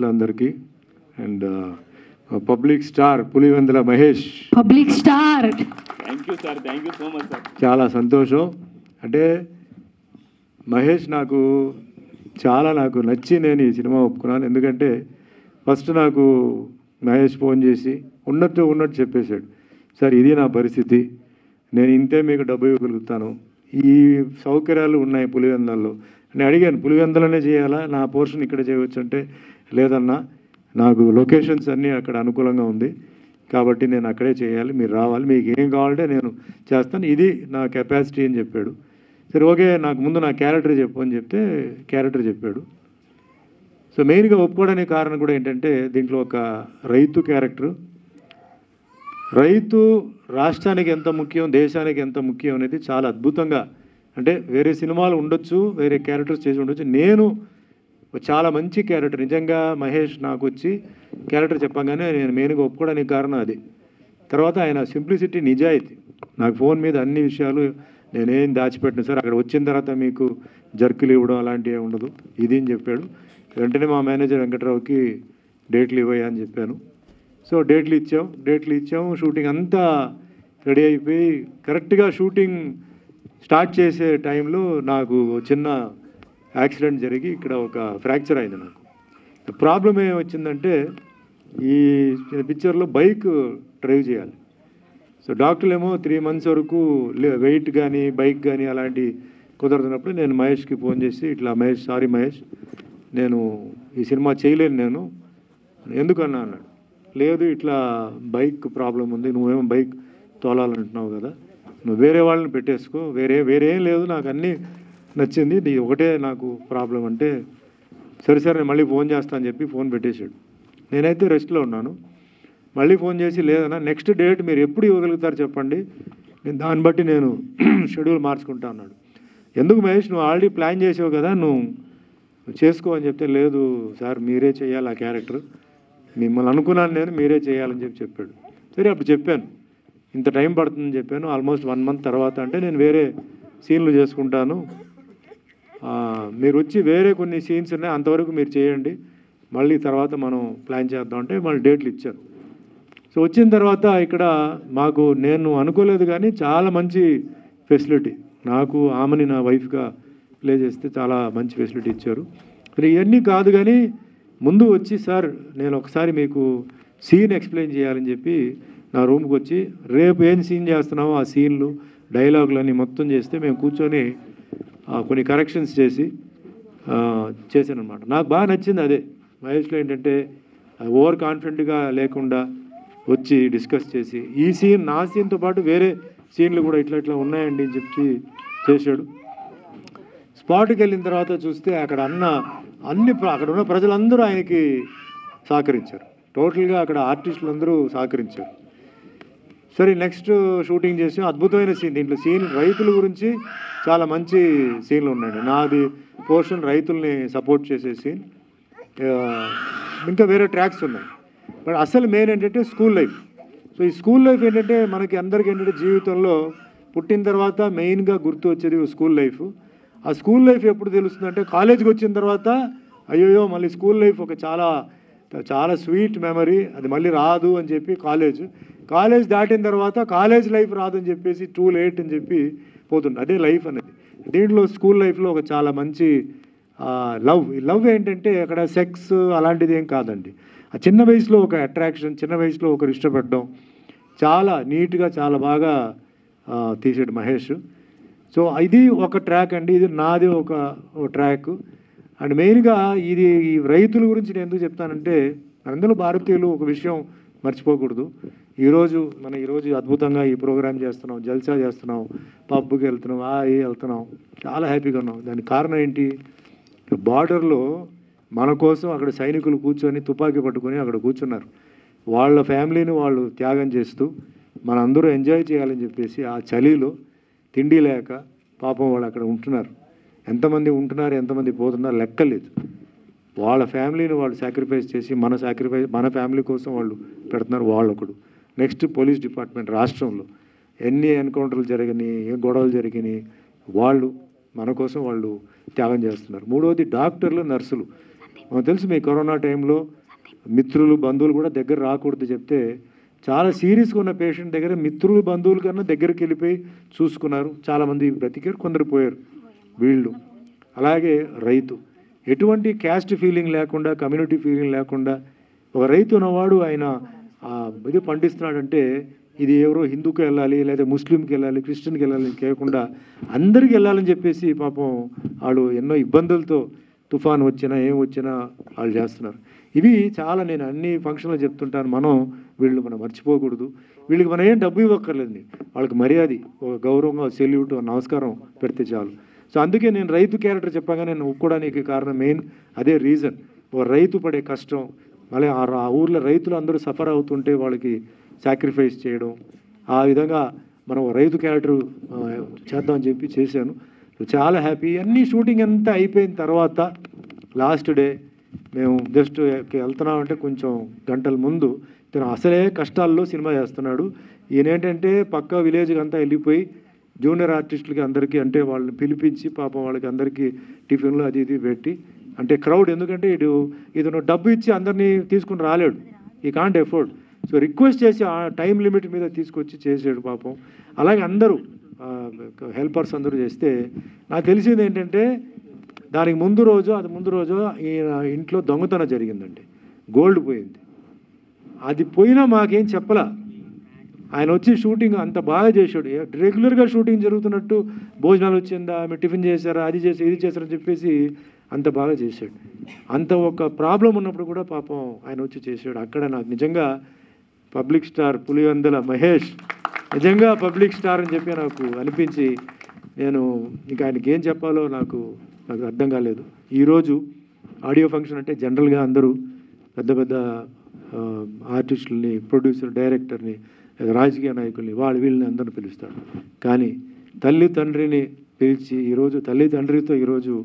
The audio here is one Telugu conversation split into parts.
అందరికీ and public star Pulivendula Mahesh, public star. Thank you sir, thank you so much sir. చాలా సంతోషం. అంటే మహేష్ నాకు నచ్చి నేను ఈ సినిమా ఒప్పుకున్నాను. ఎందుకంటే ఫస్ట్ నాకు మహేష్ ఫోన్ చేసి ఉన్నట్టు చెప్పేశాడు, సార్ ఇది నా పరిస్థితి, నేను ఇంతే మీకు డబ్బు ఇవ్వగలుగుతాను, ఈ సౌకర్యాలు ఉన్నాయి పులివెందులలో. నేను అడిగాను, పులివెందులనే చేయాలా, నా పోర్షన్ ఇక్కడ చేయవచ్చు అంటే, లేదన్నా నాకు లొకేషన్స్ అన్నీ అక్కడ అనుకూలంగా ఉంది కాబట్టి నేను అక్కడే చేయాలి, మీరు రావాలి, మీకు ఏం కావాలంటే నేను చేస్తాను, ఇది నా కెపాసిటీ అని చెప్పాడు. సరే ఓకే, నాకు ముందు నా క్యారెక్టర్ చెప్పు అని చెప్తే క్యారెక్టర్ చెప్పాడు. సో మెయిన్గా ఒప్పుకోవడానికి కారణం కూడా ఏంటంటే, దీంట్లో ఒక రైతు క్యారెక్టర్, రైతు రాష్ట్రానికి ఎంత ముఖ్యం, దేశానికి ఎంత ముఖ్యం అనేది చాలా అద్భుతంగా, అంటే వేరే సినిమాలు ఉండొచ్చు, వేరే క్యారెక్టర్స్ చేసి ఉండొచ్చు, నేను చాలా మంచి క్యారెక్టర్ నిజంగా మహేష్ నాకు వచ్చి క్యారెక్టర్ చెప్పగానే నేను మెయిన్గా ఒప్పుకోవడానికి కారణం అది. తర్వాత ఆయన సింప్లిసిటీ, నిజాయితీ, నాకు ఫోన్ మీద అన్ని విషయాలు నేనేం దాచిపెట్టిన సార్, అక్కడ వచ్చిన తర్వాత మీకు జర్కులు ఇవ్వడం అలాంటివి ఉండదు ఇది అని చెప్పాడు. వెంటనే మా మేనేజర్ వెంకట్రావుకి డేట్లు ఇవ్వయా అని చెప్పాను. సో డేట్లు ఇచ్చాము, షూటింగ్ అంతా రెడీ అయిపోయి కరెక్ట్గా షూటింగ్ స్టార్ట్ చేసే టైంలో నాకు చిన్న యాక్సిడెంట్ జరిగి ఇక్కడ ఒక ఫ్రాక్చర్ అయింది. నాకు ప్రాబ్లం ఏమొచ్చిందంటే, ఈ పిక్చర్లో బైక్ డ్రైవ్ చేయాలి. సో డాక్టర్లు ఏమో 3 months వరకు వెయిట్ కానీ బైక్ కానీ అలాంటి కుదరదున్నప్పుడు నేను మహేష్కి ఫోన్ చేసి, ఇట్లా మహేష్, సారీ మహేష్, నేను ఈ సినిమా చేయలేను, నేను ఎందుకన్నా అన్నాడు. లేదు ఇట్లా బైక్ ప్రాబ్లం ఉంది, నువ్వేమో బైక్ తోలాలంటున్నావు కదా, నువ్వు వేరే వాళ్ళని పెట్టేసుకో, వేరే ఏం లేదు, నాకు అన్నీ నచ్చింది, ఇది ఒకటే నాకు ప్రాబ్లం అంటే, సరే నేను మళ్ళీ ఫోన్ చేస్తా అని చెప్పి ఫోన్ పెట్టేశాడు. నేనైతే రెస్ట్లో ఉన్నాను. మళ్ళీ ఫోన్ చేసి, లేదన్నా నెక్స్ట్ డేట్ మీరు ఎప్పుడు ఇవ్వగలుగుతారు చెప్పండి, నేను దాన్ని బట్టి నేను షెడ్యూల్ మార్చుకుంటా అన్నాడు. ఎందుకు మహేష్, నువ్వు ఆల్రెడీ ప్లాన్ చేసావు కదా, నువ్వు చేసుకో అని చెప్తే, లేదు సార్ మీరే చేయాలి ఆ క్యారెక్టర్, మిమ్మల్ని అనుకున్నాను నేను, మీరే చేయాలని చెప్పాడు. సరే అప్పుడు చెప్పాను, ఇంత టైం పడుతుందని చెప్పాను, ఆల్మోస్ట్ 1 month తర్వాత అంటే నేను వేరే సీన్లు చేసుకుంటాను, మీరు వచ్చి వేరే కొన్ని సీన్స్ ఉన్నాయి అంతవరకు మీరు చేయండి, మళ్ళీ తర్వాత మనం ప్లాన్ చేద్దాం అంటే మళ్ళీ డేట్లు ఇచ్చారు. సో వచ్చిన తర్వాత ఇక్కడ మాకు, నేను అనుకోలేదు కానీ చాలా మంచి ఫెసిలిటీ, నాకు ఆమెని నా వైఫ్గా ప్లే చేస్తే చాలా మంచి ఫెసిలిటీ ఇచ్చారు. మరి ఇవన్నీ కాదు కానీ ముందు వచ్చి, సార్ నేను ఒకసారి మీకు సీన్ ఎక్స్ప్లెయిన్ చేయాలని చెప్పి నా రూమ్కి వచ్చి, రేపు ఏం సీన్ చేస్తున్నామో ఆ సీన్లు డైలాగులు అన్నీ మొత్తం చేస్తే మేము కూర్చొని కొన్ని కరెక్షన్స్ చేశాను అనమాట. నాకు బాగా నచ్చింది అదే. మహేష్లో ఏంటంటే ఓవర్ కాన్ఫిడెంట్గా లేకుండా వచ్చి డిస్కస్ చేసి, ఈ సీన్ నా సీన్తో పాటు వేరే సీన్లు కూడా ఇట్లా ఉన్నాయండి అని చెప్పి చేశాడు. స్పాట్కి వెళ్ళిన తర్వాత చూస్తే అక్కడ అక్కడ ఉన్న ప్రజలందరూ ఆయనకి సహకరించారు, టోటల్గా అక్కడ ఆర్టిస్టులు అందరూ సహకరించారు. సరే నెక్స్ట్ షూటింగ్ చేసి అద్భుతమైన సీన్, దీంట్లో సీన్ రైతుల గురించి చాలా మంచి సీన్లు ఉన్నాయండి. నాది పోర్షన్ రైతుల్ని సపోర్ట్ చేసే సీన్, ఇంకా వేరే ట్రాక్స్ ఉన్నాయి. బట్ అసలు మెయిన్ ఏంటంటే స్కూల్ లైఫ్. సో ఈ స్కూల్ లైఫ్ ఏంటంటే మనకి అందరికీ ఏంటంటే జీవితంలో పుట్టిన తర్వాత మెయిన్గా గుర్తు వచ్చేది స్కూల్ లైఫ్. ఆ స్కూల్ లైఫ్ ఎప్పుడు తెలుస్తుందంటే, కాలేజ్కి వచ్చిన తర్వాత అయ్యోయో మళ్ళీ స్కూల్ లైఫ్ ఒక చాలా స్వీట్ మెమరీ, అది మళ్ళీ రాదు అని చెప్పి కాలేజ్ దాటిన తర్వాత కాలేజ్ లైఫ్ రాదు అని చెప్పేసి టూ లేట్ అని చెప్పి పోతుంది. అదే లైఫ్ అనేది. దీంట్లో స్కూల్ లైఫ్లో ఒక చాలా మంచి లవ్ ఏంటంటే అక్కడ సెక్స్ అలాంటిది ఏం కాదండి. ఆ చిన్న వయసులో ఒక అట్రాక్షన్, చిన్న వయసులో ఒకరు ఇష్టపడడం, చాలా నీట్గా చాలా బాగా తీసాడు మహేష్. సో ఇది ఒక ట్రాక్ అండి, ఇది నాది ఒక ట్రాక్. అండ్ మెయిన్గా ఇది ఈ రైతుల గురించి నేను ఎందుకు చెప్తానంటే, అందరూ భారతీయులు ఒక విషయం మర్చిపోకూడదు. ఈరోజు అద్భుతంగా ఈ ప్రోగ్రామ్ చేస్తున్నాం, జల్సా చేస్తున్నాం, పబ్కి వెళ్తున్నాం, వెళ్తున్నాం, చాలా హ్యాపీగా ఉన్నాం. దానికి కారణం ఏంటి, బార్డర్లో మన కోసం అక్కడ సైనికులు కూర్చొని తుపాకీ పట్టుకొని అక్కడ కూర్చున్నారు. వాళ్ళ ఫ్యామిలీని వాళ్ళు త్యాగం చేస్తూ మనందరూ ఎంజాయ్ చేయాలని చెప్పేసి ఆ చలిలో తిండి లేక పాపం వాళ్ళు అక్కడ ఉంటున్నారు. ఎంతమంది ఉంటున్నారు, ఎంతమంది పోతున్నారు లెక్కలేదు. వాళ్ళ ఫ్యామిలీని వాళ్ళు సాక్రిఫైస్ చేసి మన ఫ్యామిలీ కోసం వాళ్ళు పెడుతున్నారు. వాళ్ళొకడు. నెక్స్ట్ పోలీస్ డిపార్ట్మెంట్, రాష్ట్రంలో ఎన్ని ఎన్కౌంటర్లు జరిగినాయి, ఏ గొడవలు జరిగినాయి, వాళ్ళు మన కోసం వాళ్ళు త్యాగం చేస్తున్నారు. మూడవది డాక్టర్లు, నర్సులు. మాకు తెలుసు మీ కరోనా టైంలో మిత్రులు బంధువులు కూడా దగ్గర రాకూడదు చెప్తే చాలా సీరియస్గా ఉన్న పేషెంట్ దగ్గర మిత్రులు బంధువుల కన్నా దగ్గరికి వెళ్ళిపోయి చూసుకున్నారు. చాలామంది బ్రతికారు, కొందరు పోయారు. వీళ్ళు అలాగే రైతు ఎటువంటి క్యాస్ట్ ఫీలింగ్ లేకుండా, కమ్యూనిటీ ఫీలింగ్ లేకుండా ఒక రైతు ఉన్నవాడు ఆయన ఇది పండిస్తున్నాడంటే ఇది ఎవరో హిందూకి వెళ్ళాలి, లేదా ముస్లింకి వెళ్ళాలి, క్రిస్టియన్కి వెళ్ళాలి కేకుండా అందరికి వెళ్ళాలని చెప్పేసి పాపం వాళ్ళు ఎన్నో ఇబ్బందులతో తుఫాన్ వచ్చినా ఏం వచ్చినా వాళ్ళు చేస్తున్నారు. ఇవి చాలా నేను అన్ని ఫంక్షన్లో చెప్తుంటాను. మనం మర్చిపోకూడదు. వీళ్ళకి మనం ఏం డబ్బు ఇవ్వక్కర్లేదు, వాళ్ళకి మర్యాద, ఒక గౌరవంగా సెల్యూట్, నమస్కారం పెడితే చాలు. సో అందుకే నేను రైతు క్యారెక్టర్ చెప్పగా నేను ఒప్పుకోవడానికి కారణం మెయిన్ అదే రీజన్. ఒక రైతు పడే కష్టం, మళ్ళీ ఆ ఊర్లో రైతులు అందరూ సఫర్ అవుతుంటే వాళ్ళకి సాక్రిఫైస్ చేయడం, ఆ విధంగా మనం రైతు క్యారెక్టర్ చేద్దామని చెప్పి చేశాను. చాలా హ్యాపీ. అన్నీ షూటింగ్ అంతా అయిపోయిన తర్వాత లాస్ట్ డే మేము జస్ట్ వెళ్తున్నామంటే కొంచెం గంటల ముందు తను అసలే కష్టాల్లో సినిమా చేస్తున్నాడు. ఈయన ఏంటంటే పక్క విలేజ్కి అంతా వెళ్ళిపోయి జూనియర్ ఆర్టిస్టులకి అందరికీ అంటే వాళ్ళని పిలిపించి పాపం వాళ్ళకి అందరికీ టిఫిన్లు అది ఇది పెట్టి, అంటే క్రౌడ్, ఎందుకంటే ఇతను డబ్బు ఇచ్చి అందరినీ తీసుకుని రాలేడు, ఈ కాంట్ ఎఫోర్డ్. సో రిక్వెస్ట్ చేసి ఆ టైం లిమిట్ మీద తీసుకొచ్చి చేసాడు పాపం. అలాగే అందరూ హెల్పర్స్ అందరూ చేస్తే నాకు తెలిసింది ఏంటంటే దానికి ముందు రోజు ఈయన ఇంట్లో దొంగతనం జరిగిందండి. గోల్డ్ పోయింది. అది పోయినా మాకేం చెప్పలా. ఆయన వచ్చి షూటింగ్ అంత బాగా చేశాడు. రెగ్యులర్గా షూటింగ్ జరుగుతున్నట్టు భోజనాలు వచ్చిందా, మీరు టిఫిన్ చేశారా, అది చేసి ఇది చేశారని చెప్పేసి అంత బాగా చేశాడు. అంత ఒక ప్రాబ్లం ఉన్నప్పుడు కూడా పాపం ఆయన వచ్చి చేశాడు. అక్కడ నాకు నిజంగా పబ్లిక్ స్టార్ పులివెందుల మహేష్ నిజంగా పబ్లిక్ స్టార్ అని చెప్పి నాకు అనిపించి, నేను ఇంకా ఆయనకి ఏం చెప్పాలో నాకు అర్థం కాలేదు. ఈరోజు ఆడియో ఫంక్షన్ అంటే జనరల్గా అందరూ పెద్ద పెద్ద ఆర్టిస్టులని, ప్రొడ్యూసర్, డైరెక్టర్ని, రాజకీయ నాయకుల్ని, వీళ్ళని అందరిని పిలుస్తాడు. కానీ తల్లి తండ్రిని పిలిచి ఈరోజు తల్లి తండ్రితో ఈరోజు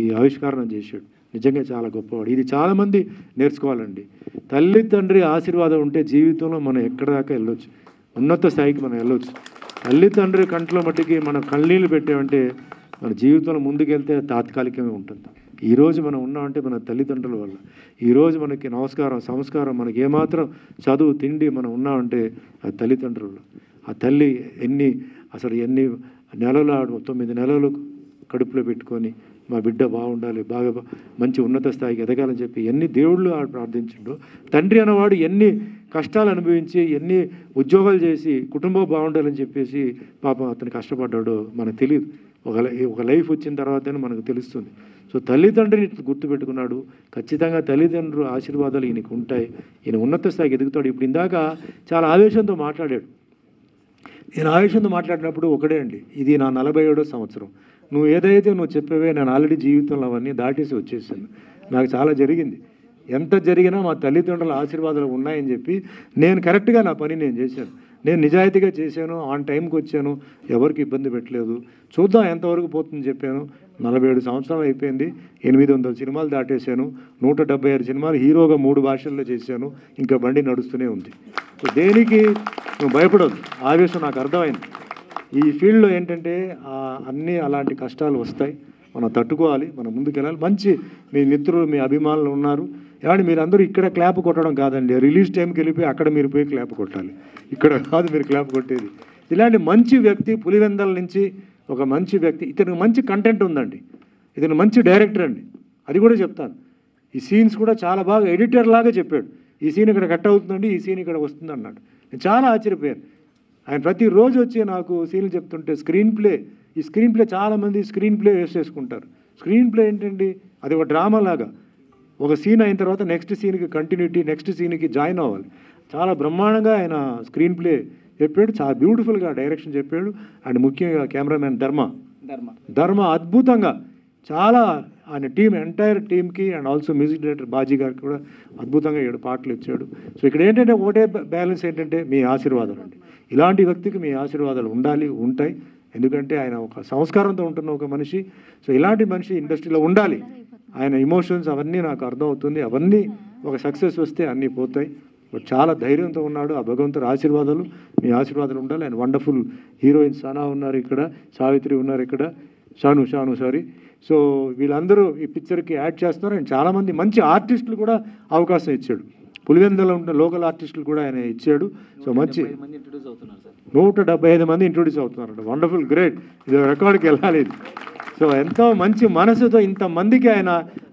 ఈ ఆవిష్కరణ చేశాడు. నిజంగా చాలా గొప్పవాడు. ఇది చాలామంది నేర్చుకోవాలండి. తల్లి తండ్రి ఆశీర్వాదం ఉంటే జీవితంలో మనం ఎక్కడ దాకా వెళ్ళొచ్చు, ఉన్నత స్థాయికి మనం వెళ్ళొచ్చు. తల్లి తండ్రి కంట్లో మట్టికి మనం కన్నీళ్ళు పెట్టామంటే మన జీవితంలో ముందుకెళ్తే తాత్కాలికంగా ఉంటుంది. ఈరోజు మనం ఉన్నామంటే మన తల్లిదండ్రుల వల్ల. ఈరోజు మనకి నమస్కారం, సంస్కారం, మనకి ఏమాత్రం చదువు, తిండి మనం ఉన్నామంటే ఆ తల్లిదండ్రులు. ఆ తల్లి ఎన్ని నెలలు 9 నెలలు కడుపులో పెట్టుకొని మా బిడ్డ బాగుండాలి, బాగా మంచి ఉన్నత స్థాయికి ఎదగాలని చెప్పి ఎన్ని దేవుళ్ళు ప్రార్థించిండో. తండ్రి అన్నవాడు ఎన్ని కష్టాలు అనుభవించి, ఎన్ని ఉద్యోగాలు చేసి కుటుంబం బాగుండాలని చెప్పేసి పాపం అతను కష్టపడ్డాడో మనకు తెలియదు. ఒక లైఫ్ వచ్చిన తర్వాతనే మనకు తెలుస్తుంది. సో తల్లిదండ్రిని గుర్తుపెట్టుకున్నాడు. ఖచ్చితంగా తల్లిదండ్రులు ఆశీర్వాదాలు ఈయనకు ఉంటాయి. ఈయన ఉన్నత స్థాయికి ఎదుగుతాడు. ఇప్పుడు ఇందాక చాలా ఆవేశంతో మాట్లాడాడు. నేను ఆవేశంతో మాట్లాడినప్పుడు ఒకటే అండి, ఇది నా 47వ సంవత్సరం. నువ్వు ఏదైతే చెప్పావే నేను ఆల్రెడీ జీవితంలో అవన్నీ దాటేసి వచ్చేసాను. నాకు చాలా జరిగింది. ఎంత జరిగినా మా తల్లిదండ్రుల ఆశీర్వాదాలు ఉన్నాయని చెప్పి నేను కరెక్ట్గా నా పని నేను చేశాను. నేను నిజాయితీగా చేశాను, ఆన్ టైంకి వచ్చాను, ఎవరికి ఇబ్బంది పెట్టలేదు. చూద్దాం ఎంతవరకు పోతుందని చెప్పాను. 47 సంవత్సరాలు అయిపోయింది. 800 సినిమాలు దాటేశాను. 176 సినిమాలు హీరోగా 3 భాషల్లో చేశాను. ఇంకా బండి నడుస్తూనే ఉంది. సో దేనికి నువ్వు భయపడవద్దు. ఆవేశం నాకు అర్థమైంది. ఈ ఫీల్డ్లో ఏంటంటే అన్నీ అలాంటి కష్టాలు వస్తాయి, మనం తట్టుకోవాలి, మనం ముందుకెళ్ళాలి. మంచి మీ మిత్రులు, మీ అభిమానులు ఉన్నారు. ఏమంటే మీరందరూ ఇక్కడ క్లాప్ కొట్టడం కాదండి, రిలీజ్ టైంకి వెళ్ళిపోయి అక్కడ మీరు పోయి క్లాప్ కొట్టాలి. ఇక్కడ కాదు మీరు క్లాప్ కొట్టేది. ఇలాంటి మంచి వ్యక్తి పులివెందల నుంచి ఒక మంచి వ్యక్తి. ఇతనికి మంచి కంటెంట్ ఉందండి. ఇతను మంచి డైరెక్టర్ అండి, అది కూడా చెప్తాను. ఈ సీన్స్ కూడా చాలా బాగా ఎడిటర్ లాగా చెప్పాడు. ఈ సీన్ ఇక్కడ కట్ అవుతుందండి, ఈ సీన్ ఇక్కడ వస్తుంది అన్నాడు. నేను చాలా ఆశ్చర్యపోయాను. ఆయన ప్రతిరోజు వచ్చి నాకు సీన్లు చెప్తుంటే ఈ స్క్రీన్ ప్లే చాలామంది స్క్రీన్ ప్లే వేసేసుకుంటారు. స్క్రీన్ ప్లే ఏంటండి, అది ఒక డ్రామా లాగా. ఒక సీన్ అయిన తర్వాత నెక్స్ట్ సీన్కి కంటిన్యూటీ, నెక్స్ట్ సీన్కి జాయిన్ అవ్వాలి. చాలా బ్రహ్మాండంగా ఆయన స్క్రీన్ ప్లే చెప్పాడు, చాలా బ్యూటిఫుల్గా డైరెక్షన్ చెప్పాడు. అండ్ ముఖ్యంగా కెమెరామెన్ ధర్మ అద్భుతంగా చాలా ఆయన ఎంటైర్ టీమ్కి and also music director Baji గారికి కూడా అద్భుతంగా 7 పాటలు ఇచ్చాడు. సో ఇక్కడ ఏంటంటే ఒకటే బ్యాలెన్స్ ఏంటంటే మీ ఆశీర్వాదాలు అండి. ఇలాంటి వ్యక్తికి మీ ఆశీర్వాదాలు ఉంటాయి. ఎందుకంటే ఆయన ఒక సంస్కారంతో ఉంటున్న ఒక మనిషి. సో ఇలాంటి మనిషి ఇండస్ట్రీలో ఉండాలి. ఆయన ఎమోషన్స్ అవన్నీ నాకు అర్థమవుతుంది. అవన్నీ ఒక సక్సెస్ వస్తే అన్నీ పోతాయి. చాలా ధైర్యంతో ఉన్నాడు. ఆ భగవంతుడి ఆశీర్వాదాలు, మీ ఆశీర్వాదాలు ఉండాలి. ఆయన వండర్ఫుల్ హీరోయిన్స్ సనా ఉన్నారు ఇక్కడ, సావిత్రి ఉన్నారు ఇక్కడ, షాను సారీ. సో వీళ్ళందరూ ఈ పిక్చర్కి యాడ్ చేస్తున్నారు. అండ్ చాలామంది మంచి ఆర్టిస్టులు కూడా అవకాశం ఇచ్చాడు. పులివెందులో ఉన్న లోకల్ ఆర్టిస్టులు కూడా ఆయన ఇచ్చాడు. సో మంచి 175 మంది ఇంట్రొడ్యూస్ అవుతున్నారు. వండర్ఫుల్, గ్రేట్, ఇది రికార్డుకి వెళ్ళాలి ఇది. సో ఎంతో మంచి మనసుతో ఇంతమందికి ఆయన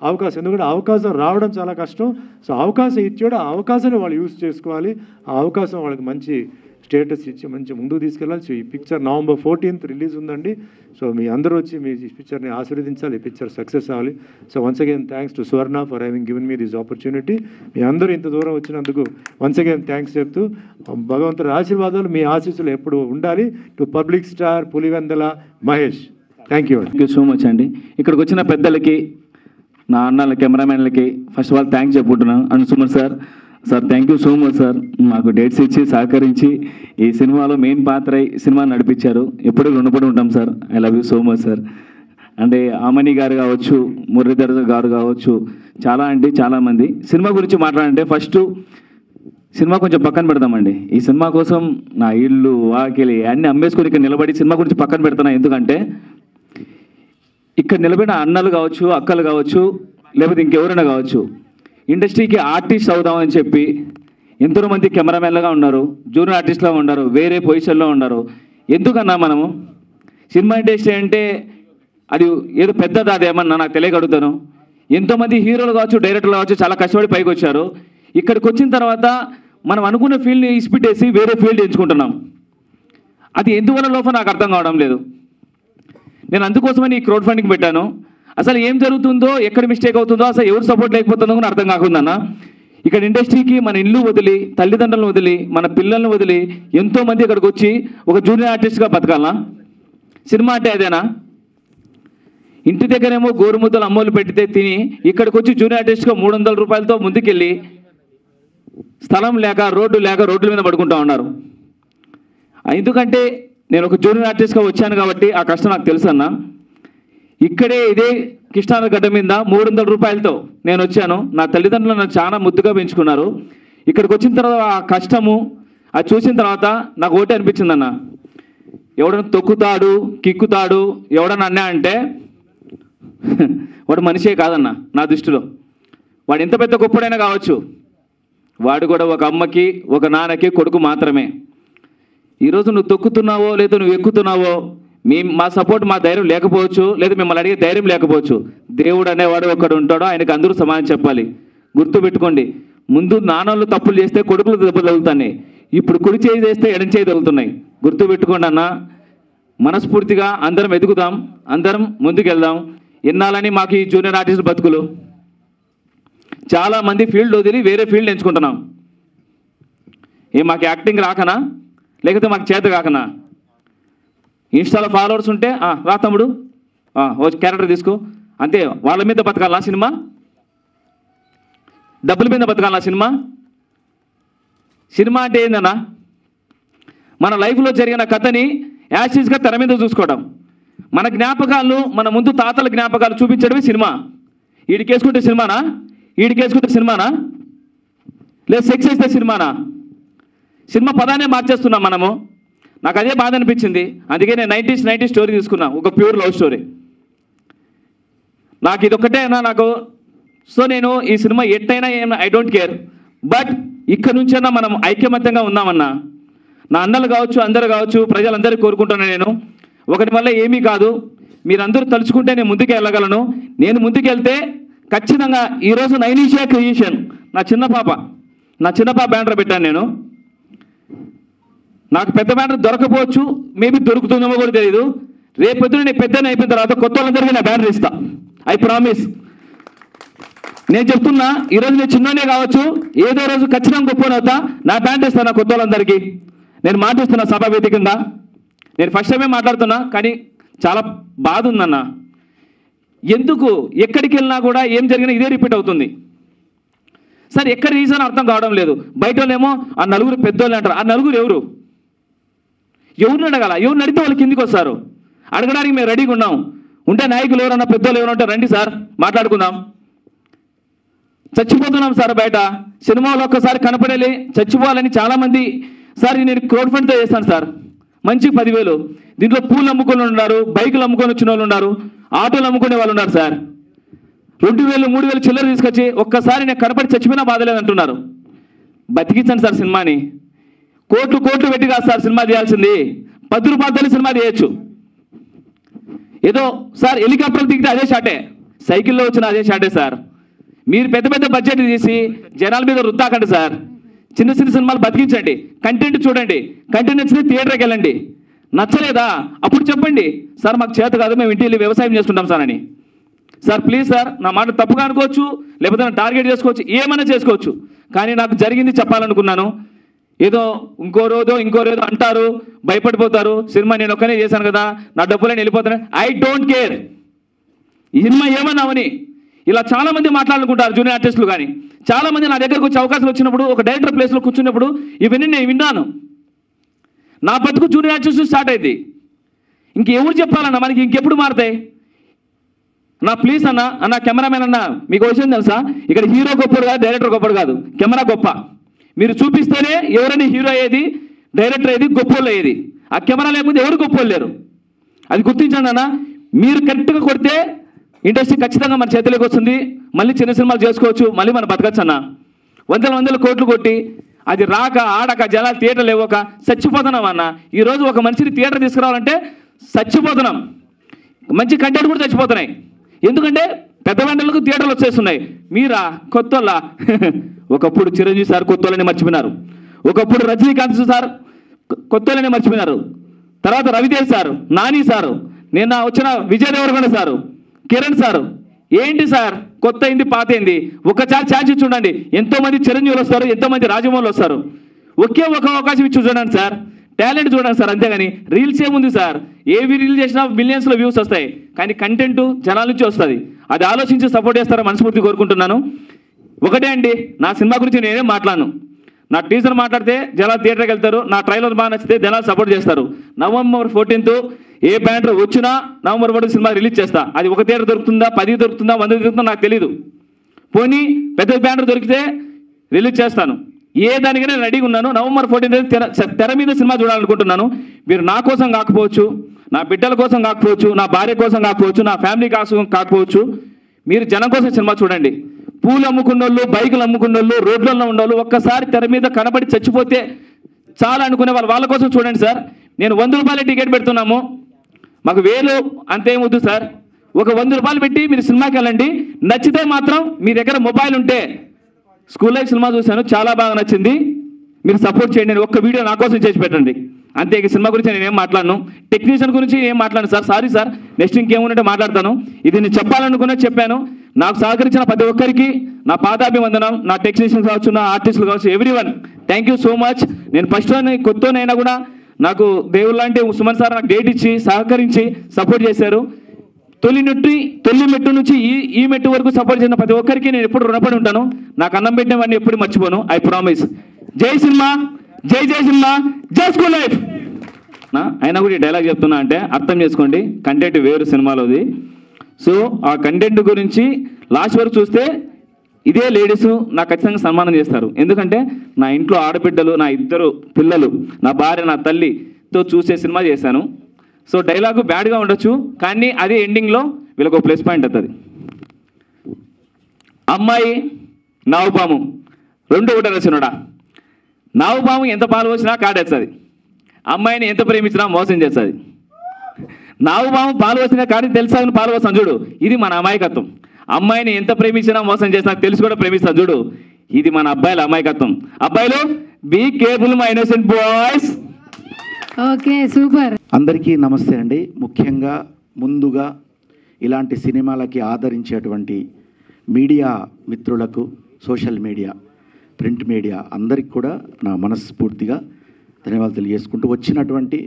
అవకాశం, ఎందుకంటే అవకాశం రావడం చాలా కష్టం. సో అవకాశం ఇచ్చాడు, ఆ అవకాశాన్ని వాళ్ళు యూజ్ చేసుకోవాలి. ఆ అవకాశం వాళ్ళకి మంచి స్టేటస్ ఇచ్చి మంచి ముందుకు తీసుకెళ్ళాలి. సో ఈ పిక్చర్ November 14th రిలీజ్ ఉందండి. సో మీ అందరూ వచ్చి మీ ఈ పిక్చర్ని ఆశీర్వదించాలి, ఈ పిక్చర్ సక్సెస్ అవ్వాలి. So once again thanks to Suvarna for having given me this opportunity. మీ అందరూ ఇంత దూరం వచ్చినందుకు వన్స్ అగైన్ థ్యాంక్స్ చెప్తూ, భగవంతుడి ఆశీర్వాదాలు మీ ఆశీస్సులు ఎప్పుడు ఉండాలి. To public star Pulivendula Mahesh. Thank you so much అండి. ఇక్కడికి వచ్చిన పెద్దలకి, నా అన్నల కెమెరామెన్లకి ఫస్ట్ ఆఫ్ ఆల్ థ్యాంక్స్ చెప్పుకుంటున్నాను. And Suman sir thank you so much sir. మాకు డేట్స్ ఇచ్చి సహకరించి ఈ సినిమాలో మెయిన్ పాత్ర సినిమా నడిపించారు. ఎప్పుడు రుణపడి ఉంటాం sir. I love you so much sir. అంటే ఆమని గారు కావచ్చు, మురళీధర్ గారు కావచ్చు, చాలామంది సినిమా గురించి మాట్లాడంటే ఫస్ట్ సినిమా కొంచెం పక్కన పెడతామండి. ఈ సినిమా కోసం నా ఇల్లు వాకిలి అన్నీ అమ్మేసుకొని ఇక్కడ నిలబడి సినిమా గురించి పక్కన పెడుతున్నా. ఎందుకంటే ఇక్కడ నిలబడిన అన్నలు కావచ్చు, అక్కలు కావచ్చు, లేకపోతే ఇంకెవరైనా కావచ్చు, ఇండస్ట్రీకి ఆర్టిస్ట్ అవుదామని చెప్పి ఎంతోమంది కెమెరామెన్లుగా ఉన్నారు, జూనియర్ ఆర్టిస్ట్గా ఉన్నారు, వేరే పొజిషన్లో ఉన్నారు. ఎందుకన్నా మనము సినిమా ఇండస్ట్రీ అంటే అది ఏదో పెద్దది, అదేమన్నా నాకు తెలియగలుగుతాను. ఎంతోమంది హీరోలు కావచ్చు, డైరెక్టర్లు కావచ్చు చాలా కష్టపడి పైకి వచ్చారు. ఇక్కడికి వచ్చిన తర్వాత మనం అనుకున్న ఫీల్డ్ని ఇసిపెట్టేసి వేరే ఫీల్డ్ ఎంచుకుంటున్నాం. అది ఎందువల్ల లోపల నాకు అర్థం కావడం లేదు. నేను అందుకోసమని ఈ క్రౌడ్ ఫండింగ్ పెట్టాను. అసలు ఏం జరుగుతుందో, ఎక్కడ మిస్టేక్ అవుతుందో, అసలు ఎవరు సపోర్ట్ లేకపోతుందో కూడా అర్థం కాకుందన్న. ఇక్కడ ఇండస్ట్రీకి మన ఇల్లు వదిలి, తల్లిదండ్రులను వదిలి, మన పిల్లల్ని వదిలి ఎంతోమంది ఇక్కడికి వచ్చి ఒక జూనియర్ ఆర్టిస్ట్గా బతకాలనా? సినిమా అంటే అదేనా? ఇంటి దగ్గరేమో గోరుముద్దలు అమ్మోలు పెట్టితే తిని ఇక్కడికి వచ్చి జూనియర్ ఆర్టిస్ట్గా 300 రూపాయలతో ముందుకెళ్ళి స్థలం లేక, రోడ్ల మీద పడుకుంటా ఉన్నారు. ఎందుకంటే నేను ఒక జూనియర్ ఆర్టిస్ట్గా వచ్చాను కాబట్టి ఆ కష్టం నాకు తెలుసు అన్న. ఇక్కడే ఇదే కృష్ణానగర్ గడ్డ మీద 300 రూపాయలతో నేను వచ్చాను. నా తల్లిదండ్రులు నన్ను చాలా ముద్దుగా పెంచుకున్నారు. ఇక్కడికి వచ్చిన తర్వాత ఆ కష్టము అది చూసిన తర్వాత నాకు ఒకటే అనిపించిందన్న, ఎవడన్నా తొక్కుతాడు, కిక్కుతాడు, ఎవడన్నా అన్నా అంటే వాడు మనిషే కాదన్న నా దృష్టిలో. వాడు ఎంత పెద్ద గొప్పడైనా కావచ్చు, వాడు కూడా ఒక అమ్మకి, ఒక నాన్నకి కొడుకు మాత్రమే. ఈరోజు నువ్వు తొక్కుతున్నావో లేదా నువ్వు ఎక్కుతున్నావో మా సపోర్ట్, మా ధైర్యం లేకపోవచ్చు, లేదా మిమ్మల్ని అడిగే ధైర్యం లేకపోవచ్చు. దేవుడు అనేవాడు ఒకడు ఉంటాడో, ఆయనకు అందరూ సమానం చెప్పాలి. గుర్తుపెట్టుకోండి, ముందు నాన్నలు తప్పులు చేస్తే కొడుకులు దెబ్బలు తగులుతున్నాయి, ఇప్పుడు కుడి చేయి చేస్తే ఎడం చేయి తగులుతున్నాయి. గుర్తుపెట్టుకోండి అన్న. మనస్ఫూర్తిగా అందరం ఎదుగుదాం, అందరం ముందుకెళ్దాం. ఎన్నాలని మాకు ఈ జూనియర్ ఆర్టిస్ట్ బతుకులు. చాలామంది ఫీల్డ్ వదిలి వేరే ఫీల్డ్ ఎంచుకుంటున్నాం. మాకు యాక్టింగ్ రాకనా, లేకపోతే మాకు చేత కాకనా? ఇన్స్టాలో ఫాలోవర్స్ ఉంటే రా తమ్ముడు క్యారెక్టర్ తీసుకో అంతే. వాళ్ళ మీద బతకాలా సినిమా? డబ్బుల మీద బతకాలా సినిమా? సినిమా అంటే ఏందన్నా? మన లైఫ్లో జరిగిన కథని యాసిడ్స్గా తెర మీద చూసుకోవడం, మన జ్ఞాపకాలు, మన ముందు తాతల జ్ఞాపకాలు చూపించడమే సినిమా. ఈడికేసుకుంటే సినిమానా? ఈడికేసుకుంటే సినిమానా? లేదు సెక్స్ చేస్తే సినిమానా? సినిమా పదానే మార్చేస్తున్నాం మనము. నాకు అదే బాధ అనిపించింది. అందుకే నేను 90s స్టోరీ తీసుకున్నా, ఒక ప్యూర్ లవ్ స్టోరీ. నాకు ఇదొక్కటే అయినా నాకు. సో నేను ఈ సినిమా ఎట్టయినా ఐ డోంట్ కేర్. బట్ ఇక్కడ నుంచైనా మనం ఐక్యమత్యంగా ఉన్నామన్నా. నా అన్నలు కావచ్చు, అందరు కావచ్చు, ప్రజలందరికీ కోరుకుంటున్నాను నేను. ఒకటి వల్ల ఏమీ కాదు, మీరందరూ తలుచుకుంటే నేను ముందుకు వెళ్ళగలను. నేను ముందుకెళ్తే ఖచ్చితంగా ఈరోజు నైనిషియా క్రియేషన్ నా చిన్న పాప బ్యానర్ పెట్టాను నేను. నాకు పెద్ద బ్యానర్ దొరకపోవచ్చు, మేబీ దొరుకుతుందేమో కూడా తెలియదు. రేపొద్దున నేను పెద్దనే అయిపోయిన తర్వాత కొత్త వాళ్ళందరికీ నా బ్యానర్ ఇస్తా. I promise. నేను చెప్తున్నా, ఈరోజు నేను చిన్ననే కావచ్చు, ఏదో రోజు ఖచ్చితంగా గొప్పనవుతా. నా బ్యానర్ ఇస్తాను నా కొత్త వాళ్ళందరికీ. నేను మాట్లాడుతున్నా సభావేదికంగా. నేను ఫస్ట్ టైమే మాట్లాడుతున్నా, కానీ చాలా బాధ ఉందన్న. ఎందుకు ఎక్కడికి వెళ్ళినా కూడా ఏం జరిగినా ఇదే రిపీట్ అవుతుంది. సార్ ఎక్కడ రీజన్ అర్థం కావడం లేదు. బయట వాళ్ళేమో ఆ నలుగురు పెద్దోళ్ళు అంటారు. ఆ నలుగురు ఎవరిని అడగాల? ఎవరిని అడిగితే వాళ్ళు కిందికి వస్తారు. అడగడానికి మేము రెడీగా ఉన్నాం. ఉంటే నాయకులు ఎవరన్నా, పెద్దోళ్ళు ఎవరు ఉంటారు, రండి సార్ మాట్లాడుకుందాం. చచ్చిపోతున్నాం సార్ బయట. సినిమాలో ఒక్కసారి కనపడేది చచ్చిపోవాలని చాలామంది. సార్ నేను క్రౌడ్ ఫండ్తో చేస్తాను సార్, మంచి 10,000. దీంట్లో పూలు అమ్ముకొని ఉన్నారు, బైకులు అమ్ముకొని వచ్చిన వాళ్ళు ఉన్నారు. ఆటోలు అమ్ముకునే వాళ్ళు ఉన్నారు సార్. 2000 3000 చిల్లర తీసుకొచ్చి ఒక్కసారి నేను కనపడి చచ్చిపోయినా బాధలేదంటున్నారు. బతికించండి సార్ సినిమాని. కోట్లు పెట్టి కాదు సార్ సినిమా తీయాల్సింది. 10 రూపాయలతో సినిమా తీయచ్చు. ఏదో సార్ హెలికాప్టర్ దిగితే అదే షాటే, సైకిల్లో వచ్చిన అదే షాటే సార్. మీరు పెద్ద బడ్జెట్ తీసి జనాల మీద రుద్దాకండి సార్. చిన్న సినిమాలు బతికించండి. కంటెంట్ చూడండి. కంటెంట్ నచ్చితే థియేటర్కి వెళ్ళండి. నచ్చలేదా అప్పుడు చెప్పండి, సార్ మాకు చేత కాదు, మేము ఇంటికి వెళ్ళి వ్యవసాయం చేసుకుంటాం సార్ అని. సార్ ప్లీజ్ సార్, నా మాట తప్పుగా అనుకోవచ్చు, లేకపోతే నన్ను టార్గెట్ చేసుకోవచ్చు, ఏమైనా చేసుకోవచ్చు. కానీ నాకు జరిగింది చెప్పాలనుకున్నాను. ఏదో ఇంకో రోజు అంటారు, భయపడిపోతారు. సినిమా నేను ఒక్కనే చేశాను కదా, నా డబ్బులని వెళ్ళిపోతాను. I don't care. ఈ సినిమా ఏమన్నావని ఇలా చాలామంది మాట్లాడుకుంటారు, జూనియర్ ఆర్టిస్టులు. కానీ చాలామంది నా దగ్గరకు వచ్చే అవకాశం వచ్చినప్పుడు, ఒక డైరెక్టర్ ప్లేస్లో కూర్చున్నప్పుడు ఇవన్నీ నేను విన్నాను. నా బతుకు జూనియర్ ఆర్టిస్ట్ స్టార్ట్ అయింది. ఇంకెవరు చెప్పాలన్నా, మనకి ఇంకెప్పుడు మారుతాయి? నా ప్లీజ్ అన్న కెమెరామెన్ అన్న, మీకు విషయం తెలుసా, ఇక్కడ హీరో గొప్పడు కాదు, డైరెక్టర్ గొప్పడు కాదు, కెమెరా గొప్ప. మీరు చూపిస్తేనే ఎవరైనా హీరో అయ్యేది, డైరెక్టర్ అయ్యేది, గొప్పోళ్ళు అయ్యేది. ఆ కెమెరా లేకపోతే ఎవరు గొప్పోళ్ళు లేరు. అది గుర్తించండి అన్న. మీరు కరెక్ట్గా కొడితే ఇండస్ట్రీ ఖచ్చితంగా మన చేతిలోకి వస్తుంది. మళ్ళీ చిన్న సినిమాలు చేసుకోవచ్చు, మళ్ళీ మనం బతకచ్చు అన్న. వందల కోట్లు కొట్టి అది రాక ఆడక జనాలు థియేటర్లు ఇవ్వక చచ్చిపోతున్నాం అన్న. ఈరోజు ఒక మనిషిని థియేటర్ తీసుకురావాలంటే చచ్చిపోతున్నాం. మంచి కంటెంట్ కూడా చచ్చిపోతున్నాయి. ఎందుకంటే పెద్ద వెంటలకు థియేటర్లు వచ్చేస్తున్నాయి. మీరా కొత్తోళ్ళ ఒకప్పుడు చిరంజీవి సార్ కొత్తోళ్ళని మర్చిపోయినారు. ఒకప్పుడు రజనీకాంత్ సార్ కొత్తోళ్ళని మర్చిపోయినారు. తర్వాత రవితేజ్ సారు, నాని సారు, నిన్న వచ్చిన విజయ్ దేవరకొండ సారు, కిరణ్ సారు. ఏంటి సార్ కొత్త అయింది పాత అయింది? ఒకసారి ఛాన్స్ ఇచ్చి చూడండి. ఎంతోమంది చిరంజీవులు వస్తారు, ఎంతోమంది రాజమౌళి వస్తారు. ఒకే ఒక అవకాశం ఇచ్చి చూడండి సార్. టాలెంట్ చూడండి సార్, అంతేగాని రీల్స్ ఏముంది సార్? ఏవి రీల్ చేసినా మిలియన్స్లో వ్యూస్ వస్తాయి, కానీ కంటెంట్ జనాల నుంచి వస్తుంది. అది ఆలోచించి సపోర్ట్ చేస్తారని మనస్ఫూర్తి కోరుకుంటున్నాను. ఒకటే అండి, నా సినిమా గురించి నేనేం మాట్లాడను. నా టీజర్ మాట్లాడితే జనాలు థియేటర్కి వెళ్తారు, నా ట్రైలర్ బాగా నచ్చితే జనాలు సపోర్ట్ చేస్తారు. November 14th ఏ బ్యానర్ వచ్చినా November 14 సినిమా రిలీజ్ చేస్తా. అది ఒక థియేటర్ దొరుకుతుందా, 10 దొరుకుతుందా, 100 దొరుకుతుందా నాకు తెలీదు. పోనీ పెద్ద బ్యానర్ దొరికితే రిలీజ్ చేస్తాను. ఏ దానికైనా రెడీగా ఉన్నాను. November 14 తెర మీద సినిమా చూడాలనుకుంటున్నాను. మీరు నా కోసం కాకపోవచ్చు, నా బిడ్డల కోసం కాకపోవచ్చు, నా భార్య కోసం కాకపోవచ్చు, నా ఫ్యామిలీ కోసం కాకపోవచ్చు, మీరు జనం కోసం సినిమా చూడండి. పూలు అమ్ముకున్నోళ్ళు, బైకులు అమ్ముకున్నోళ్ళు, రోడ్లలో ఉన్నోళ్ళు ఒక్కసారి తెర మీద కనబడి చచ్చిపోతే చాలా అనుకునే వాళ్ళ కోసం చూడండి సార్. నేను 100 రూపాయల టికెట్ పెడుతున్నాము, మాకు 1000 అంతేమొద్దు సార్. ఒక 100 రూపాయలు పెట్టి మీరు సినిమాకి వెళ్ళండి. నచ్చితే మాత్రం మీ దగ్గర మొబైల్ ఉంటే, స్కూల్ లైఫ్ సినిమా చూశాను, చాలా బాగా నచ్చింది, మీరు సపోర్ట్ చేయండి. ఒక్క వీడియో నా కోసం చేసి పెట్టండి అంతే. ఈ సినిమా గురించి నేను ఏం మాట్లాడను, టెక్నీషియన్ గురించి ఏం మాట్లాడను సార్. సారీ సార్, నెక్స్ట్ ఇంకేముంటే మాట్లాడతాను. ఇది నేను చెప్పాలనుకునే చెప్పాను. నాకు సహకరించిన ప్రతి ఒక్కరికి నా పాదాభివందనం. నా టెక్నీషియన్స్ కావచ్చు, నా ఆర్టిస్టులు కావచ్చు, everyone thank you so much. నేను ఫస్ట్ కొత్తనైనా కూడా నాకు దేవుడు లాంటి సుమన్ సార్ నాకు డేట్ ఇచ్చి సహకరించి సపోర్ట్ చేశారు. తొలి మెట్టు నుంచి ఈ మెట్టు వరకు సపోర్ట్ చేసిన ప్రతి ఒక్కరికి నేను ఎప్పుడు రుణపడి ఉంటాను. నాకు అన్నం పెట్టినవన్నీ ఎప్పుడు మర్చిపోను. I promise. జై సినిమా, జై సినిమా, జై స్కూల్ లైఫ్. అయినా కూడా ఈ డైలాగ్ చెప్తున్నా అంటే అర్థం చేసుకోండి, కంటెంట్ వేరు సినిమాలోది. సో ఆ కంటెంట్ గురించి లాస్ట్ వరకు చూస్తే ఇదే లేడీస్ నాకు ఖచ్చితంగా సన్మానం చేస్తారు. ఎందుకంటే నా ఇంట్లో ఆడబిడ్డలు, నా 2 పిల్లలు, నా భార్య, నా తల్లితో చూసే సినిమా చేశాను. సో డైలాగు బ్యాడ్గా ఉండొచ్చు, కానీ అదే ఎండింగ్లో వీళ్ళకు ఒక ప్లస్ పాయింట్ అవుతుంది. అమ్మాయి నావుపాము 2 ఒకటి రచనడా. నావుపాము ఎంత పాలు వచ్చినా కాడేస్తుంది, అమ్మాయిని ఎంత ప్రేమించినా మోసం చేస్తుంది. నావుపాము పాలు వచ్చినా కానీ తెలుసా పాలు వస్తాను చూడు, ఇది మన అమాయకత్వం. అమ్మాయిని ఎంత ప్రేమించినా మోసం చేసినా తెలిసి కూడా ప్రేమిస్తాను చూడు, ఇది మన అబ్బాయిల అమాయకత్వం. అబ్బాయిలు be careful my innocent boys. Okay, super. అందరికీ నమస్తే అండి. ముఖ్యంగా ముందుగా ఇలాంటి సినిమాలకి ఆదరించేటువంటి మీడియా మిత్రులకు, సోషల్ మీడియా, ప్రింట్ మీడియా అందరికి కూడా నా మనస్ఫూర్తిగా ధన్యవాదాలు తెలియజేసుకుంటూ, వచ్చినటువంటి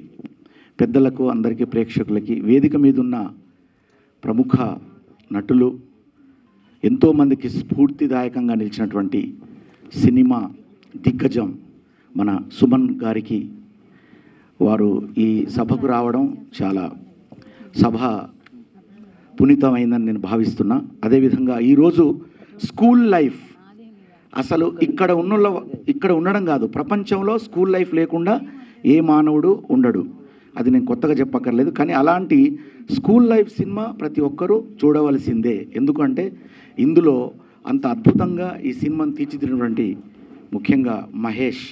పెద్దలకు, అందరికీ, ప్రేక్షకులకి, వేదిక మీద ఉన్న ప్రముఖ నటులు, ఎంతోమందికి స్ఫూర్తిదాయకంగా నిలిచినటువంటి సినిమా దిగ్గజం మన సుమన్ గారికి, వారు ఈ సభకు రావడం చాలా సభ పునీతమైందని నేను భావిస్తున్నా. అదేవిధంగా ఈరోజు స్కూల్ లైఫ్ అసలు ఇక్కడ ఉండడం కాదు, ప్రపంచంలో స్కూల్ లైఫ్ లేకుండా ఏ మానవుడు ఉండడు. అది నేను కొత్తగా చెప్పక్కర్లేదు. కానీ అలాంటి స్కూల్ లైఫ్ సినిమా ప్రతి ఒక్కరూ చూడవలసిందే. ఎందుకంటే ఇందులో అంత అద్భుతంగా ఈ సినిమాను తీర్చిదిద్దినటువంటి ముఖ్యంగా మహేష్,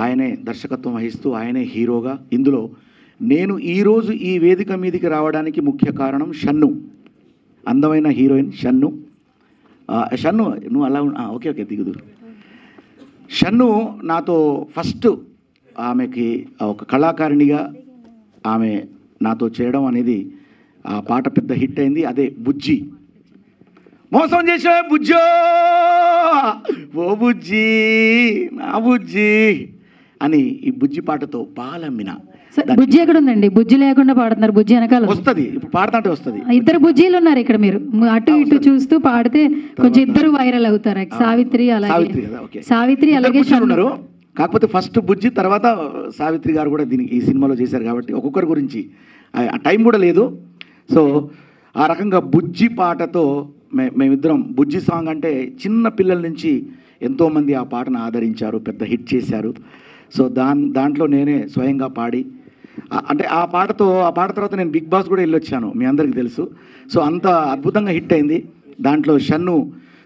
ఆయనే దర్శకత్వం వహిస్తూ ఆయనే హీరోగా. ఇందులో నేను ఈరోజు ఈ వేదిక మీదకి రావడానికి ముఖ్య కారణం షన్ను, అందమైన హీరోయిన్ షన్ను. షన్ను నువ్వు అలా ఓకే ఓకే దిగుదు. షన్ను నాతో ఫస్ట్ ఆమెకి ఒక కళాకారిణిగా ఆమె నాతో చేయడం అనేది, ఆ పాట పెద్ద హిట్ అయింది. అదే బుజ్జి, మోసం చేసే బుజ్జో ఓ బుజ్జి నా బుజ్జి అని ఈ బుజ్జి పాటతో బాలమ్మిన. బుజ్జి ఎక్కడ ఉందండి? బుజ్జి లేకుండా పాడుతున్నారు. బుజ్జి వెనకాల వస్తుంది, ఇప్పుడు పాడుతుంటే వస్తుంది. ఇద్దరు బుజ్జీలు ఉన్నారు ఇక్కడ. మీరు అటు ఇటు చూస్తూ పాడితే కొంచెం ఇద్దరు వైరల్ అవుతారు. సావిత్రి అలాగే సావిత్రి అలాగే ఉన్నారు. కాకపోతే ఫస్ట్ బుజ్జి, తర్వాత సావిత్రి గారు కూడా దీనికి ఈ సినిమాలో చేశారు కాబట్టి ఒక్కొక్కరి గురించి ఆ టైం కూడా లేదు. సో ఆ రకంగా బుజ్జి పాటతో మేమిద్దరం, బుజ్జి సాంగ్ అంటే చిన్న పిల్లల నుంచి ఎంతోమంది ఆ పాటను ఆదరించారు, పెద్ద హిట్ చేశారు. సో దాంట్లో నేనే స్వయంగా పాడి, అంటే ఆ పాట తర్వాత నేను బిగ్ బాస్ కూడా వెళ్ళొచ్చాను, మీ అందరికీ తెలుసు. సో అంత అద్భుతంగా హిట్ అయింది. దాంట్లో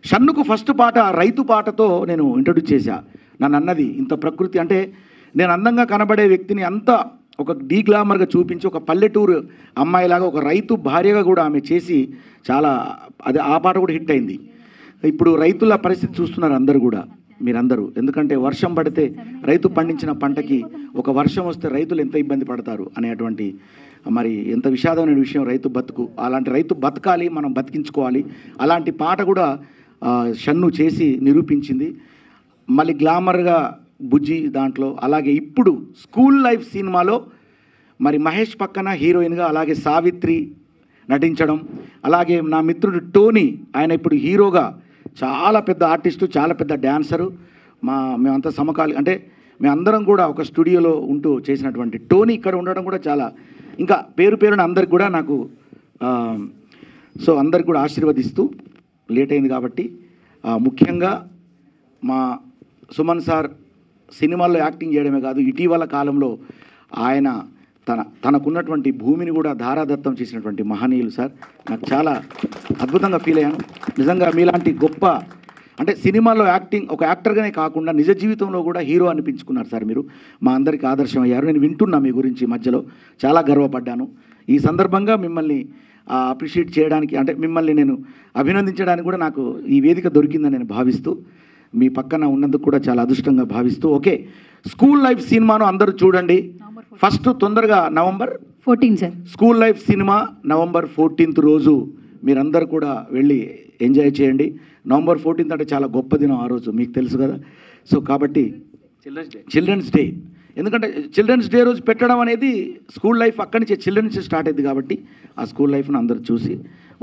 షన్నుకు ఫస్ట్ పాట రైతు పాటతో నేను ఇంట్రొడ్యూస్ చేశా. నన్ను అన్నది, ఇంత ప్రకృతి అంటే నేను అందంగా కనబడే వ్యక్తిని అంత ఒక డీగ్లామర్గా చూపించి, ఒక పల్లెటూరు అమ్మాయిలాగా ఒక రైతు భార్యగా కూడా ఆమె చేసి చాలా, అది ఆ పాట కూడా హిట్ అయింది. ఇప్పుడు రైతుల పరిస్థితి చూస్తున్నారు అందరూ కూడా, మీరందరూ. ఎందుకంటే వర్షం పడితే రైతు పండించిన పంటకి ఒక వర్షం వస్తే రైతులు ఎంత ఇబ్బంది పడతారు అనేటువంటి, మరి ఎంత విషాదమైన విషయం రైతు బతుకు. అలాంటి రైతు బతకాలి, మనం బతికించుకోవాలి. అలాంటి పాట కూడా షన్ను చేసి నిరూపించింది. మళ్ళీ గ్లామర్గా బుజ్జి దాంట్లో. అలాగే ఇప్పుడు స్కూల్ లైఫ్ సినిమాలో మరి మహేష్ పక్కన హీరోయిన్గా అలాగే సావిత్రి నటించడం, అలాగే నా మిత్రుడు టోనీ, ఆయన ఇప్పుడు హీరోగా చాలా పెద్ద ఆర్టిస్టు, చాలా పెద్ద డ్యాన్సరు. మేమంతా అంటే మేమందరం కూడా ఒక స్టూడియోలో ఉంటూ చేసినటువంటి టోనీ ఇక్కడ ఉండడం కూడా చాలా, ఇంకా పేరున అందరికి కూడా నాకు, సో అందరికి కూడా ఆశీర్వదిస్తూ లేట్ అయింది కాబట్టి, ముఖ్యంగా మా సుమన్ సార్ సినిమాల్లో యాక్టింగ్ చేయడమే కాదు, ఇటీవల కాలంలో ఆయన తనకున్నటువంటి భూమిని కూడా ధారాదత్తం చేసినటువంటి మహనీయులు సార్. నాకు చాలా అద్భుతంగా ఫీల్ అయ్యాను నిజంగా. మీలాంటి గొప్ప, అంటే సినిమాలో యాక్టింగ్ ఒక యాక్టర్గానే కాకుండా నిజ జీవితంలో కూడా హీరో అనిపించుకున్నారు సార్. మీరు మా అందరికీ ఆదర్శం అయ్యారు. నేను వింటున్నా మీ గురించి మధ్యలో, చాలా గర్వపడ్డాను. ఈ సందర్భంగా మిమ్మల్ని అప్రిషియేట్ చేయడానికి, అంటే మిమ్మల్ని నేను అభినందించడానికి కూడా నాకు ఈ వేదిక దొరికిందని నేను భావిస్తూ, మీ పక్కన ఉన్నందుకు కూడా చాలా అదృష్టంగా భావిస్తూ, ఓకే స్కూల్ లైఫ్ సినిమాను అందరూ చూడండి. ఫస్ట్ తొందరగా November 14 sir school life cinema. November 14 రోజు మీరందరూ కూడా వెళ్ళి ఎంజాయ్ చేయండి. November 14 అంటే చాలా గొప్ప దినం ఆ రోజు, మీకు తెలుసు కదా. సో కాబట్టి చిల్డ్రన్స్ డే, ఎందుకంటే చిల్డ్రన్స్ డే రోజు పెట్టడం అనేది స్కూల్ లైఫ్ అక్కడి నుంచి చిల్డ్రన్స్ డే స్టార్ట్ అయింది కాబట్టి ఆ స్కూల్ లైఫ్ను అందరూ చూసి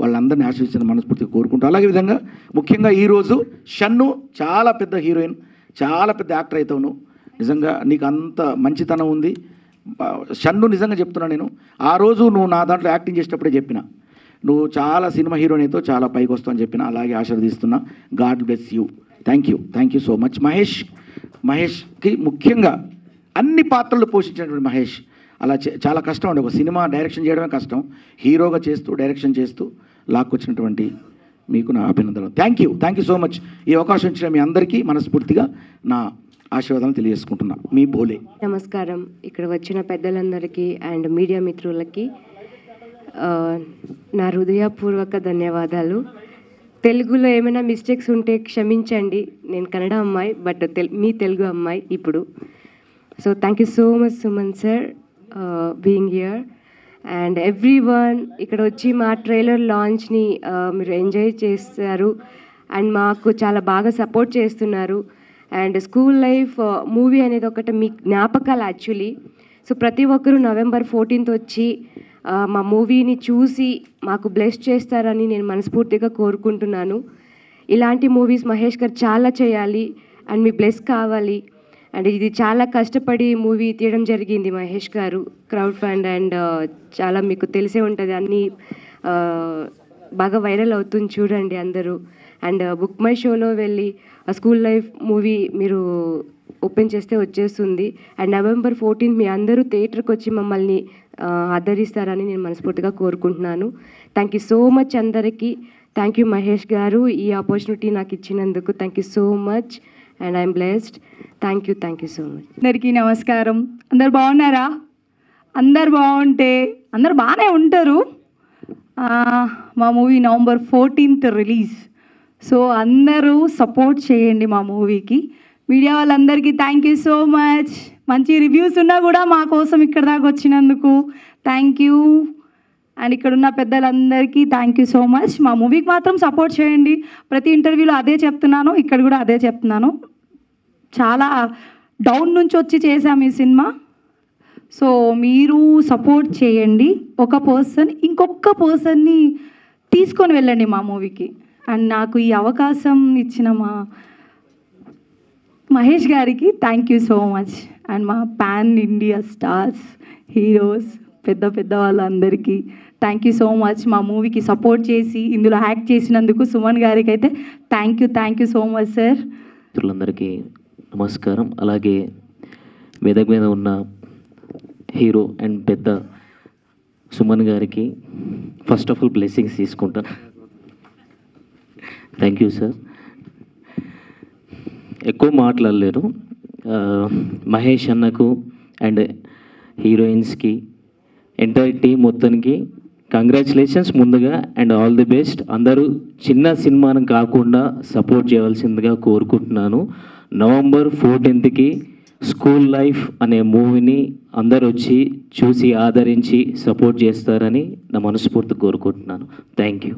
వాళ్ళందరినీ ఆశీర్వదించిన మనస్ఫూర్తిగా కోరుకుంటూ, అలాగే విధంగా ముఖ్యంగా ఈరోజు షన్ను చాలా పెద్ద హీరోయిన్, చాలా పెద్ద యాక్టర్ అవుతావు నువ్వు. నిజంగా నీకు అంత మంచితనం ఉంది షన్ను. నిజంగా చెప్తున్నా, నేను ఆ రోజు నువ్వు నా దాంట్లో యాక్టింగ్ చేసేటప్పుడే చెప్పిన, నువ్వు చాలా సినిమా హీరోయిన్ అయితే చాలా పైకి వస్తావు అని చెప్పిన. అలాగే ఆశీర్వదిస్తున్నా. God bless you. Thank you so much. మహేష్కి ముఖ్యంగా అన్ని పాత్రలు పోషించినటువంటి మహేష్, అలా చాలా కష్టం అండి. ఒక సినిమా డైరెక్షన్ చేయడమే కష్టం, హీరోగా చేస్తూ డైరెక్షన్ చేస్తూ లాక్కొచ్చినటువంటి మీకు నా అభినందనలు. Thank you so much. ఈ అవకాశం ఇచ్చిన మీ అందరికీ మనస్ఫూర్తిగా నా ఆశీర్వాదాలు తెలియజేసుకుంటున్నా. మీ బోలే. నమస్కారం. ఇక్కడ వచ్చిన పెద్దలందరికీ అండ్ మీడియా మిత్రులకి నా హృదయపూర్వక ధన్యవాదాలు. తెలుగులో ఏమైనా మిస్టేక్స్ ఉంటే క్షమించండి. నేను కన్నడ అమ్మాయి, బట్ మీ తెలుగు అమ్మాయి ఇప్పుడు. So thank you so much Suman sir being here and everyone. ఇక్కడ వచ్చి మా ట్రైలర్ లాంచ్ని మీరు ఎంజాయ్ చేస్తారు అండ్ మాకు చాలా బాగా సపోర్ట్ చేస్తున్నారు. అండ్ స్కూల్ లైఫ్ మూవీ అనేది ఒకటి మీ జ్ఞాపకాలు యాక్చువల్లీ. సో ప్రతి ఒక్కరూ November 14 వచ్చి మా మూవీని చూసి మాకు బ్లెస్ చేస్తారని నేను మనస్ఫూర్తిగా కోరుకుంటున్నాను. ఇలాంటి మూవీస్ మహేష్ గారు చాలా చేయాలి అండ్ మీ బ్లెస్ కావాలి. అండ్ ఇది చాలా కష్టపడి మూవీ తీయడం జరిగింది మహేష్ గారు. క్రౌడ్ ఫండ్ అండ్ చాలా మీకు తెలిసే ఉంటుంది, అన్నీ బాగా వైరల్ అవుతుంది, చూడండి అందరూ. అండ్ బుక్ మై షోలో వెళ్ళి స్కూల్ లైఫ్ మూవీ మీరు ఓపెన్ చేస్తే వచ్చేస్తుంది. అండ్ నవంబర్ 14 మీ అందరూ థియేటర్కి వచ్చి మమ్మల్ని ఆదరిస్తారని నేను మనస్ఫూర్తిగా కోరుకుంటున్నాను. థ్యాంక్ యూ సో మచ్ అందరికీ. థ్యాంక్ యూ మహేష్ గారు, ఈ ఆపర్చునిటీ నాకు ఇచ్చినందుకు. Thank you so much and I'm blessed. Thank you so much. అందరికీ నమస్కారం. అందరు బాగున్నారా? అందరు బాగుంటే అందరు బాగానే ఉంటారు. మా movie November 14th release. So అందరూ సపోర్ట్ చేయండి మా మూవీకి. మీడియా వాళ్ళందరికీ థ్యాంక్ యూ సో మచ్. మంచి రివ్యూస్ ఉన్నా కూడా మా కోసం ఇక్కడ దాకా వచ్చినందుకు థ్యాంక్ యూ. అండ్ ఇక్కడ ఉన్న పెద్దలందరికీ థ్యాంక్ యూ సో మచ్. మా మూవీకి మాత్రం సపోర్ట్ చేయండి. ప్రతి ఇంటర్వ్యూలో అదే చెప్తున్నాను, ఇక్కడ కూడా అదే చెప్తున్నాను. చాలా డౌన్ నుంచి వచ్చి చేశాము ఈ సినిమా. సో మీరు సపోర్ట్ చేయండి. ఒక పర్సన్ ఇంకొక పర్సన్ని తీసుకొని వెళ్ళండి మా మూవీకి. అండ్ నాకు ఈ అవకాశం ఇచ్చిన మా మహేష్ గారికి thank you so much. And మా పాన్ ఇండియా స్టార్స్, హీరోస్, పెద్ద వాళ్ళందరికీ థ్యాంక్ యూ సో మచ్. మా మూవీకి సపోర్ట్ చేసి ఇందులో యాక్ట్ చేసినందుకు సుమన్ గారికి అయితే thank you so much sir. మిత్రులందరికీ నమస్కారం. అలాగే వేదిక మీద ఉన్న హీరో అండ్ పెద్ద సుమన్ గారికి ఫస్ట్ ఆఫ్ ఆల్ బ్లెస్సింగ్స్ తీసుకుంటాను. Thank you sir. ఎక్కువ మాట్లాడలేరు. మహేష్ అన్నకు అండ్ హీరోయిన్స్కి ఎంటైర్ టీం మొత్తానికి కంగ్రాచులేషన్స్ ముందుగా అండ్ ఆల్ ది బెస్ట్. అందరూ చిన్న సినిమాను కాకుండా సపోర్ట్ చేయవలసిందిగా కోరుకుంటున్నాను. నవంబర్ 14th స్కూల్ లైఫ్ అనే మూవీని అందరు వచ్చి చూసి ఆదరించి సపోర్ట్ చేస్తారని నా మనస్ఫూర్తి కోరుకుంటున్నాను. Thank you.